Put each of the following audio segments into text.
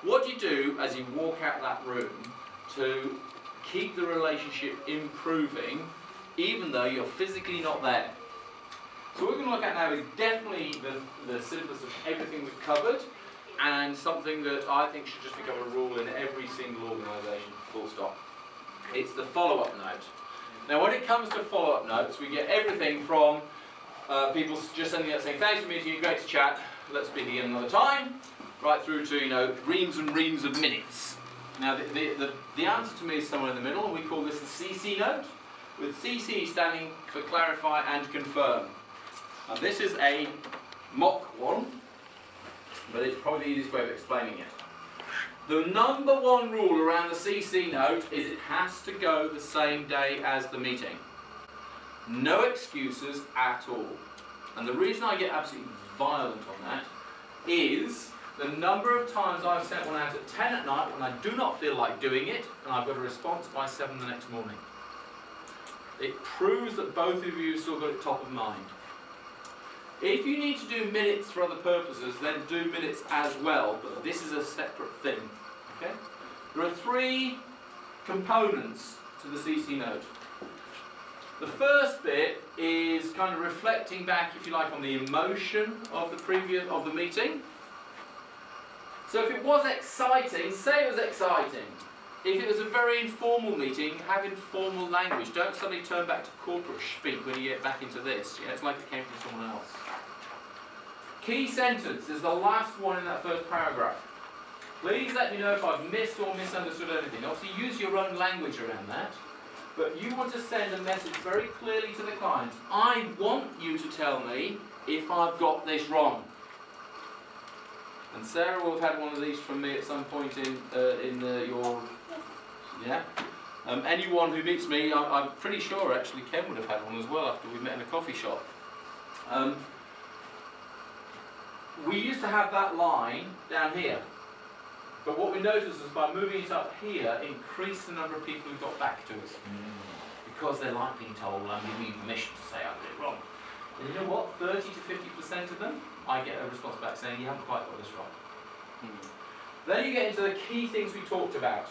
What do you do as you walk out that room to keep the relationship improving even though you're physically not there? So what we're going to look at now is definitely the simplest of everything we've covered, and something that I think should just become a rule in every single organisation, full stop. It's the follow-up note. Now when it comes to follow-up notes, we get everything from people just sending out saying, thanks for meeting, great to chat, let's speak again another time, right through to, you know, reams and reams of minutes. Now the answer to me is somewhere in the middle, and we call this the CC note, with CC standing for clarify and confirm. And this is a mock one, but it's probably the easiest way of explaining it. The number one rule around the CC note is it has to go the same day as the meeting. No excuses at all. And the reason I get absolutely violent on that is the number of times I've sent one out at 10 at night when I do not feel like doing it, and I've got a response by 7 the next morning. It proves that both of you have still got it top of mind. If you need to do minutes for other purposes, then do minutes as well, but this is a separate thing. Okay? There are 3 components to the CC note. The first bit is kind of reflecting back, if you like, on the emotion of the meeting. So if it was exciting, say it was exciting. If it was a very informal meeting, have informal language. Don't suddenly turn back to corporate speak when you get back into this. Yeah, it's like it came from someone else. Key sentence is the last one in that first paragraph. Please let me know if I've missed or misunderstood anything. Obviously use your own language around that, but you want to send a message very clearly to the client. I want you to tell me if I've got this wrong. And Sarah will have had one of these from me at some point in your... Yeah? Anyone who meets me, I'm pretty sure actually Ken would have had one as well after we met in a coffee shop. We used to have that line down here, but what we noticed is by moving it up here, increased the number of people who got back to us. Because they like being told, I'm giving you permission to say I did it wrong. And you know what? 30 to 50% of them, I get a response back saying you haven't quite got this right. Then you get into the key things we talked about.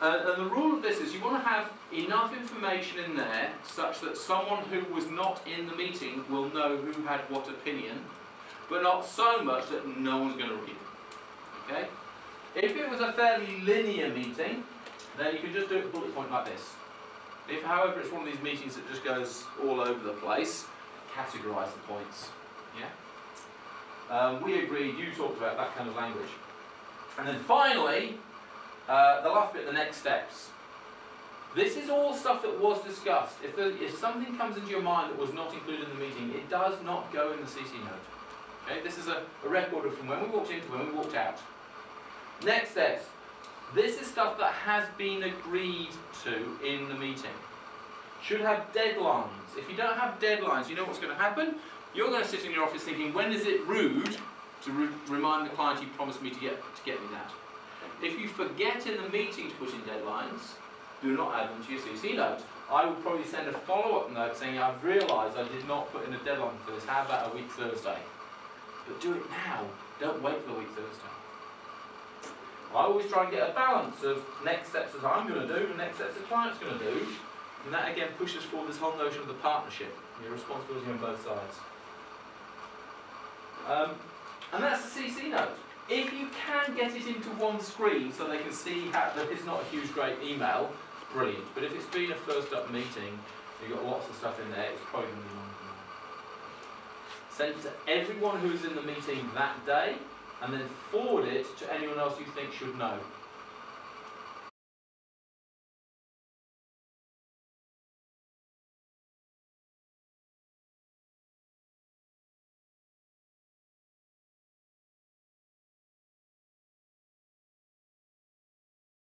And the rule of this is you want to have enough information in there such that someone who was not in the meeting will know who had what opinion, but not so much that no one's going to read it. Okay? If it was a fairly linear meeting, then you can just do it bullet point like this. If, however, it's one of these meetings that just goes all over the place, categorise the points. Yeah? We agreed, you talked about that kind of language. And then finally, the last bit, the next steps. This is all stuff that was discussed. If something comes into your mind that was not included in the meeting, it does not go in the CC note. Okay? This is a record of from when we walked in to when we walked out. Next steps. This is stuff that has been agreed to in the meeting. Should have deadlines. If you don't have deadlines, you know what's going to happen? You're going to sit in your office thinking, when is it rude to remind the client you promised me to get me that? If you forget in the meeting to put in deadlines, do not add them to your CC note. I will probably send a follow-up note saying, I've realised I did not put in a deadline for this. How about a week Thursday? But do it now. Don't wait for the week Thursday. I always try and get a balance of next steps that I'm going to do and next steps the client's going to do. And that again pushes forward this whole notion of the partnership, your responsibility on both sides. And that's the CC note. If you can get it into one screen so they can see that it's not a huge great email, brilliant. But if it's been a first up meeting, you've got lots of stuff in there, it's probably going to be long. Send it to everyone who's in the meeting that day, and then forward it to anyone else you think should know.